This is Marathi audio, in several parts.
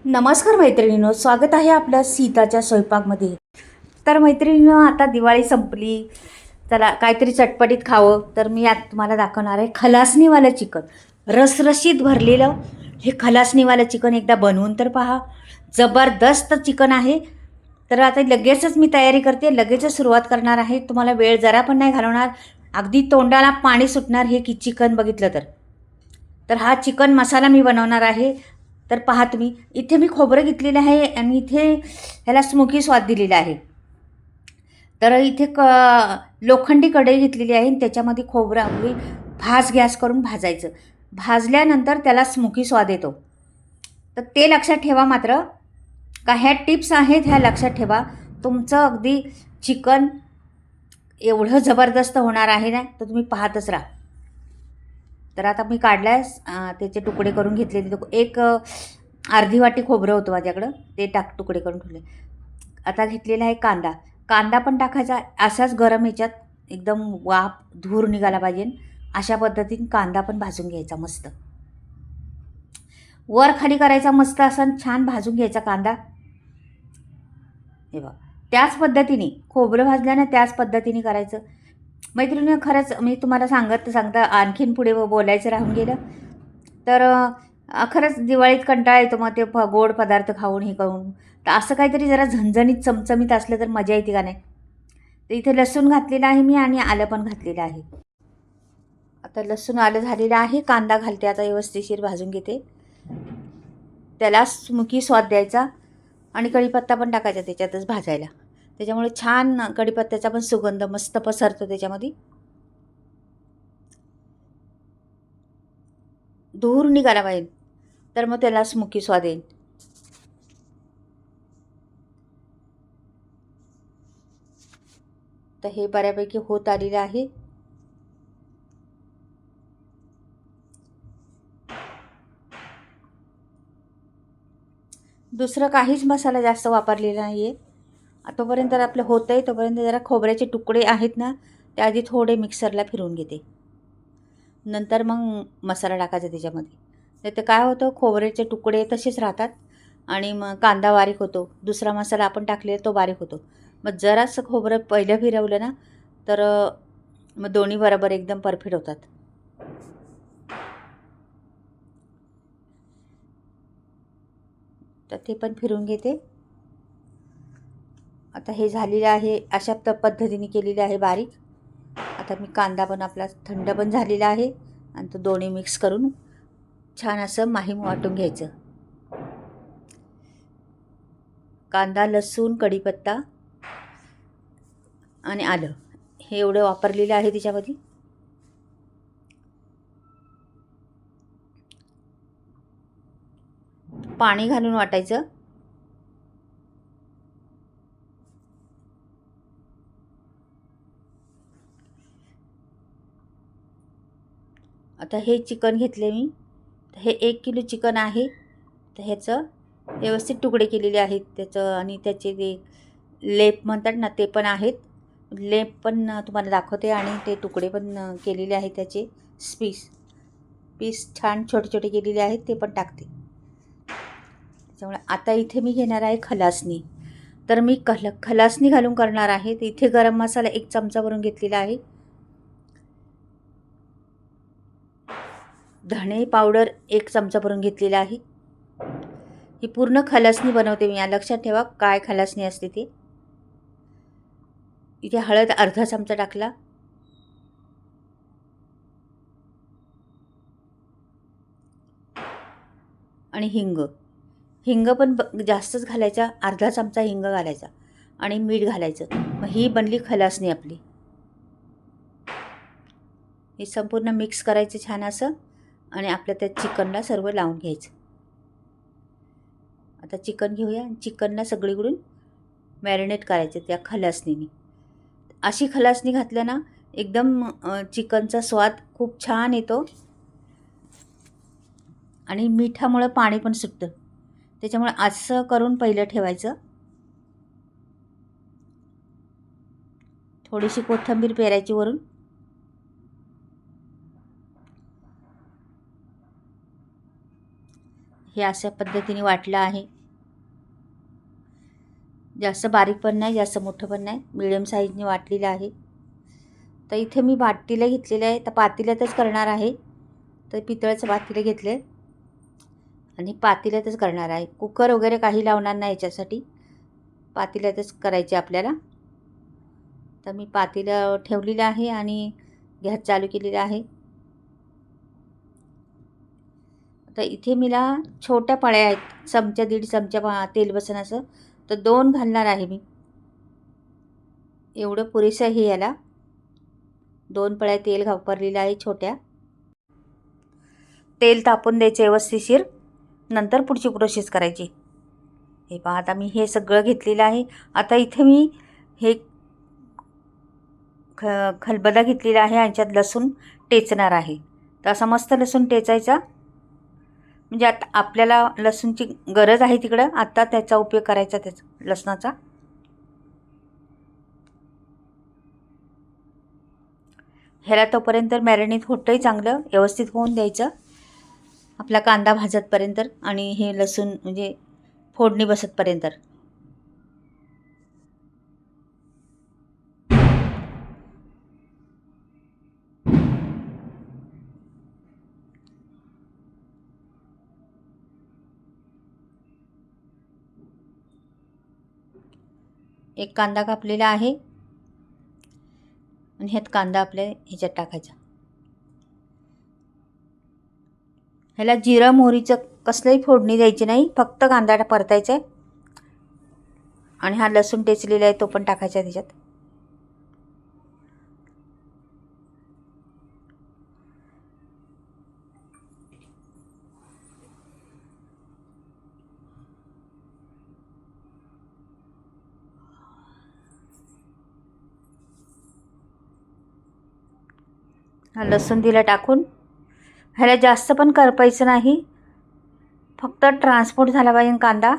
नमस्कार मैत्रिणींनो, स्वागत आहे आपल्या सीताच्या स्वयंपाकमध्ये. तर मैत्रिणींनो, आता दिवाळी संपली, चला काहीतरी चटपटीत खावं. तर मी आज तुम्हाला दाखवणार आहे खलासणीवालं चिकन. रसरशीत भरलेलं हे खलासणीवालं चिकन एकदा बनवून तर पहा. जबरदस्त चिकन आहे. तर आता लगेचच मी तयारी करते, लगेचच सुरुवात करणार आहे. तुम्हाला वेळ जरा पण नाही घालवणार, अगदी तोंडाला पाणी सुटणार हे की चिकन बघितलं तर. तर हा चिकन मसाला मी बनवणार आहे. तर पहा तुम्ही, इथे मी खोबरं घेतलेलं आहे आणि इथे ह्याला स्मोकी स्वाद दिलेला आहे. तर इथे लोखंडी कढई घेतलेली आहे आणि त्याच्यामध्ये खोबरं आपली गॅस करून भाजायचं. भाजल्यानंतर त्याला स्मोकी स्वाद येतो. तर ते लक्षात ठेवा मात्र, का ह्या टिप्स आहेत ह्या लक्षात ठेवा. तुमचं अगदी चिकन एवढं जबरदस्त होणार आहे ना, तर तुम्ही पाहतच राहा. तर आता मी काढल्यास त्याचे तुकडे करून घेतलेले. एक अर्धी वाटी खोबरं होतं माझ्याकडं, ते तुकडे करून ठेवले. आता घेतलेला आहे कांदा. कांदा पण टाकायचा असाच गरम ह्याच्यात, एकदम वाफ धूर निघाला पाहिजे अशा पद्धतीने कांदा पण भाजून घ्यायचा मस्त. वर खाली करायचा मस्त असा छान भाजून घ्यायचा कांदा. हे बघा, त्याच पद्धतीने खोबरं भाजल्यानं त्याच पद्धतीने करायचं. मैत्रिणी, खरंच मी तुम्हाला सांगता आणखीन पुढे बोलायचं राहून गेलं. तर खरंच दिवाळीत कंटाळा येतो मग ते गोड पदार्थ खाऊन हे करून. तर असं काहीतरी जरा झणझणीत चमचमीत असलं तर मजा येते का नाही. तर इथे लसूण घातलेलं आहे मी आणि आलं पण घातलेलं आहे. आता लसूण आलं झालेलं आहे, कांदा घालते आता व्यवस्थिशीर भाजून घेते. त्याला स्मोकी स्वाद द्यायचा आणि कढीपत्ता पण टाकायचा त्याच्यातच भाजायला. त्याच्यामुळे छान कढीपत्त्याचा पण सुगंध मस्त पसरतो त्याच्यामध्ये. धूर निघाला पाहिजे, तर मग त्याला स्मोकी स्वाद येईल. तर हे बऱ्यापैकी होत आलेलं आहे. दुसरं काहीच मसाला जास्त वापरलेला नाही आहे. तोपर्यंत आपलं होतं आहे तोपर्यंत जरा खोबऱ्याचे तुकडे आहेत ना, ते आधी थोडे मिक्सरला फिरवून घेते. नंतर मग मसाला टाकायचा त्याच्यामध्ये. नाही तर काय होतं, खोबऱ्याचे तुकडे तसेच राहतात आणि मग कांदा बारीक होतो. दुसरा मसाला आपण टाकलेला तो बारीक होतो. मग जरासं खोबरं पहिलं फिरवलं ना, तर मग दोन्ही बरोबर एकदम परफेक्ट होतात. तर ते पण फिरून घेते. आता हे झालेलं आहे, अशा पद्धतीने केलेले आहे बारीक. आता मी कांदा पण आपला थंड पण झालेला आहे आणि तो दोन्ही मिक्स करून छान असं माहीम वाटून घ्यायचं. कांदा, लसूण, कढीपत्ता आणि आलं हे एवढं वापरलेलं आहे त्याच्यामध्ये. पाणी घालून वाटायचं. आता हे चिकन घेतले मी. हे 1 किलो चिकन आहे. तर ह्याचं व्यवस्थित तुकडे केलेले आहेत त्याचं, आणि त्याचे ते लेप म्हणतात ना ते पण आहेत. लेप पण तुम्हाला दाखवते आणि ते तुकडे पण केलेले आहेत त्याचे. पीस छान छोटे छोटे केलेले आहेत ते पण टाकते. त्याच्यामुळे आता इथे मी घेणार आहे खलासणी. तर मी खलासणी घालून करणार आहे. तर इथे गरम मसाला 1 चमचा भरून घेतलेला आहे. धणे पावडर 1 चमचा भरून घेतलेला आहे. ही पूर्ण खलासणी बनवते मी, लक्षात ठेवा काय खलासणी असते ते. इथे हळद अर्धा चमचा टाकला. आणि हिंग पण जास्तच घालायचा, अर्धा चमचा हिंग घालायचा आणि मीठ घालायचं. मग ही बनली खलासणी आपली. हे संपूर्ण मिक्स करायचं छान असं आणि आपल्या त्या चिकनला सर्व लावून घ्यायचं. आता चिकन घेऊया. चिकनला सगळीकडून मॅरिनेट करायचं त्या खलासणीने. अशी खलासणी घातलं ना, एकदम चिकनचा स्वाद खूप छान येतो आणि मिठामुळं पाणी पण सुटतं. त्याच्यामुळे असं करून पहिलं ठेवायचं. थोडीशी कोथिंबीर पेरायची वरून. हे अशा पद्धतीने वाटलं आहे. जास्त बारीक पण नाही, जास्त मोठं पण नाही, मिडियम साईजने वाटलेलं आहे. तर इथे मी पातेलं घेतलेलं आहे. तर पातेल्यातच करणार आहे. तर पितळेचं पातेलं घेतलं आहे आणि पातेल्यातच करणार आहे. कुकर वगैरे काही लावणार नाही याच्यासाठी, पातेल्यातच करायचे आपल्याला. तर मी पातेलं ठेवलेलं आहे आणि गॅस चालू केलेला आहे. तर इथे मला छोट्या पळ्या आहेत, चमचा दीड चमचा तेल बसन असं. तर 2 घालणार आहे मी. एवढं पुरेसं आहे याला. 2 पळ्या तेल वापरलेलं आहे छोट्या. तेल तापून द्यायचे व्यवस्थिशीर, नंतर पुढची प्रोसेस करायची. हे पहा, आता मी हे सगळं घेतलेलं आहे. आता इथे मी हे खलबत्ता घेतलेला आहे, यांच्यात लसूण टेचणार आहे. तर असा मस्त लसूण टेचायचा, म्हणजे आता आपल्याला लसूणची गरज आहे तिकडं, आता त्याचा उपयोग करायचा त्याचा लसणाचा. ह्याला तोपर्यंत मॅरिनेट होतंही चांगलं व्यवस्थित होऊन द्यायचं आपला कांदा भाजतपर्यंत आणि हे लसूण म्हणजे फोडणी बसतपर्यंत. एक कांदा कापलेला आहे आणि ह्यात कांदा आपल्या ह्याच्यात टाकायचा. ह्याला जिरं मोहरीचं कसलंही फोडणी द्यायची नाही, फक्त कांदा परतायचा आहे आणि हा लसूण टेचलेला आहे तो पण टाकायचा त्याच्यात. हा लसूण दिला टाकून. ह्याला जास्त पण करपायचं नाही, फक्त ट्रान्सपोर्ट झाला पाहिजे कांदा.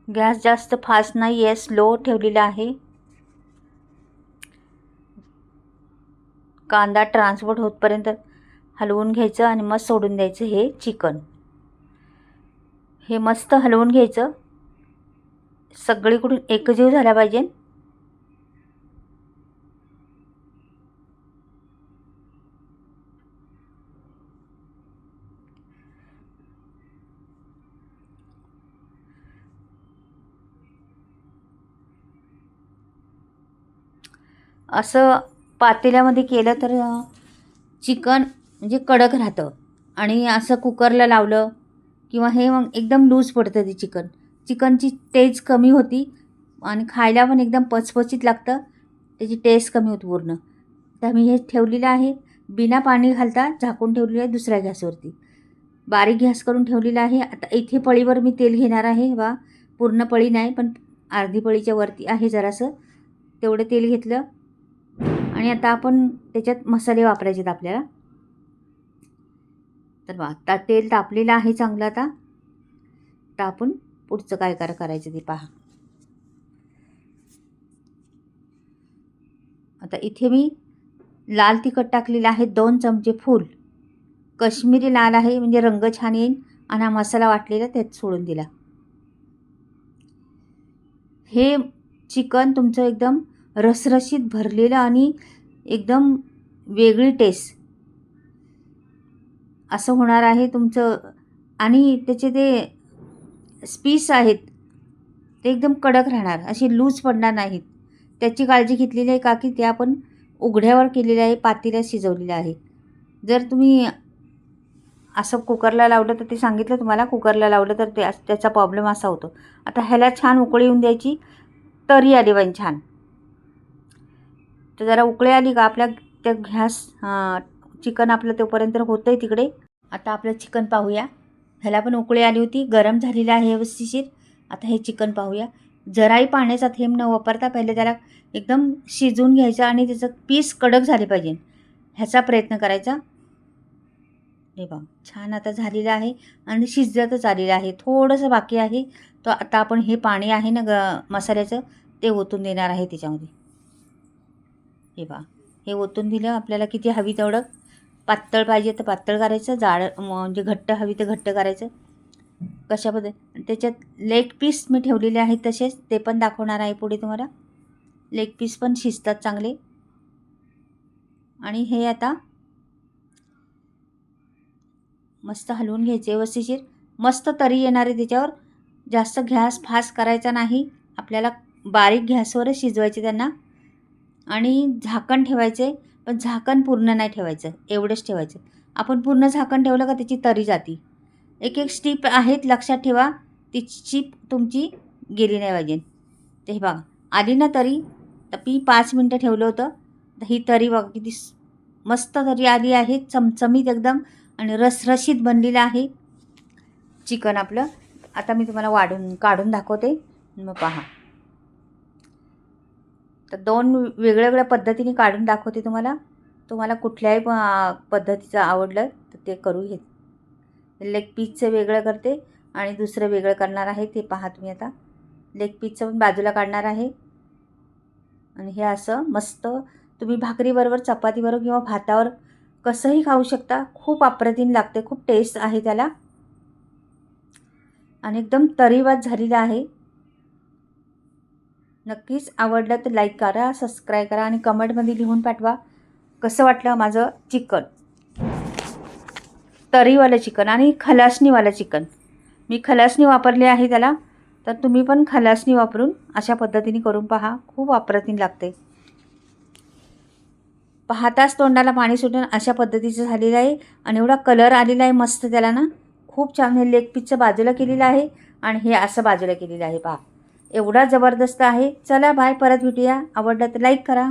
गॅस जास्त फास्ट नाही आहे, स्लो ठेवलेला आहे. कांदा ट्रान्सपोर्ट होतपर्यंत हलवून घ्यायचं आणि मग सोडून द्यायचं हे चिकन. हे मस्त हलवून घ्यायचं, सगळीकडून एकजीव झाला पाहिजे. असं पातेल्यामध्ये केलं तर चिकन म्हणजे कडक राहतं, आणि असं कुकरला लावलं किंवा हे मग एकदम लूज पडतं ते चिकन. चिकनची टेस्ट कमी होती आणि खायला पण एकदम पचपचीत लागतं, त्याची टेस्ट कमी होती पूर्ण. तर मी हे ठेवलेलं आहे, बिना पाणी घालता झाकून ठेवलेलं आहे दुसऱ्या गॅसवरती. बारीक गॅस करून ठेवलेला आहे. आता इथे पळीवर मी तेल घेणार आहे. पूर्ण पळी नाही, पण अर्धी पळीच्या वरती आहे जरासं, तेवढं तेल घेतलं. आणि आता आपण त्याच्यात मसाले वापरायचे आहेत आपल्याला. तर आता तेल तापलेलं आहे चांगलं. आता आपण पुढचं काय करायचं ते पहा. आता इथे मी लाल तिखट टाकलेलं आहे 2 चमचे फुल. काश्मीरी लाल आहे म्हणजे रंग छान येईल. आणि हा मसाला वाटलेला त्यात सोडून दिला. हे चिकन तुमचं एकदम रसरशीत भरलेलं आणि एकदम वेगळी टेस्ट असं होणार आहे तुमचं. आणि त्याचे ते स्पीस आहेत ते एकदम कडक राहणार, असे लूज पडणार नाहीत. त्याची काळजी घेतलेली आहे, का की ते आपण उघड्यावर केलेलं आहे, पातेल्यात शिजवलेलं आहे. जर तुम्ही असं कुकरला लावलं तर ते सांगितलं तुम्हाला, कुकरला लावलं तर त्याचा प्रॉब्लेम असा होतो. आता ह्याला छान उकळी येऊन द्यायची, तरी आली पाहिजे छान. तर जरा उकळी आली का आपल्या त्या गॅस चिकन आपलं तोपर्यंत होतं आहे तिकडे. आता आपलं चिकन पाहूया. ह्याला पण उकळी आली होती, गरम झालेलं आहे व्यवस्थिशीर. आता हे चिकन पाहूया. जराही पाण्याचा थेंब न वापरता पहिले त्याला एकदम शिजवून घ्यायचं आणि त्याचं पीस कडक झाले पाहिजे ह्याचा प्रयत्न करायचा. हे बघा छान आता झालेलं आहे आणि शिजतच आलेलं आहे. थोडंसं बाकी आहे. तर आता आपण हे पाणी आहे ना मसाल्याचं ते ओतून देणार आहे त्याच्यामध्ये. हे पहा, हे ओतून दिलं. आपल्याला किती हवी तेवढं, पातळ पाहिजे तर पातळ करायचं, जाड म्हणजे घट्ट हवी तर घट्ट करायचं. कशा पद्धती त्याच्यात लेग पीस मी ठेवलेले आहेत तसेच, ते पण दाखवणार आहे पुढे तुम्हाला. लेग पीस पण शिजतात चांगले. आणि हे आता मस्त हलवून घ्यायचे व्यवस्थित. मस्त तरी येणार आहे त्याच्यावर. जास्त गॅस फास्ट करायचा नाही आपल्याला, बारीक गॅसवरच शिजवायचे त्यांना. आणि झाकण ठेवायचे, पण झाकण पूर्ण नाही ठेवायचं, एवढंच ठेवायचं. आपण पूर्ण झाकण ठेवलं का त्याची तरी जाती. एक एक स्टीप आहेत, लक्षात ठेवा. ती चिप तुमची गेली नाही पाहिजे. ते हे बघा आली ना तरी. तर मी 5 मिनटं ठेवलं होतं, तर ही तरी बघा किती मस्त तरी आली आहे, चमचमीत एकदम. आणि रसरशीत बनलेलं आहे चिकन आपलं. आता मी तुम्हाला काढून दाखवते, मग पहा. तर 2 वेगळ्या पद्धतीने काढून दाखवते तुम्हाला कुठल्याही पद्धतीचं आवडलं तर ते करू घे. लेग पीसचं वेगळं करते आणि दुसरं वेगळं करणार आहे, ते पहा तुम्ही आता. लेग पीसचं पण बाजूला काढणार आहे. आणि हे असं मस्त तुम्ही भाकरीबरोबर, चपातीबरोबर किंवा भातावर कसंही खाऊ शकता. खूप अप्रतिम लागते, खूप टेस्ट आहे त्याला. आणि एकदम तरीवाद झालेला आहे. नक्कीच आवडलं तर लाईक करा, सबस्क्राईब करा आणि कमेंटमध्ये लिहून पाठवा कसं वाटलं माझं चिकन. तरीवालं चिकन आणि खलासणीवालं चिकन. मी खलासणी वापरली आहे त्याला, तर तुम्ही पण खलासणी वापरून अशा पद्धतीने करून पहा, खूप अप्रतिम लागते. पाहताच तोंडाला पाणी सुटून अशा पद्धतीचं झालेलं आहे. आणि एवढा कलर आलेला आहे मस्त त्याला ना, खूप छान. हे लेग पीसचं बाजूला केलेलं आहे आणि हे असं बाजूला केलेलं आहे पहा. एवढा जबरदस्त आहे. चला बाय, परत भेटूया. आवडलं तर लाईक करा.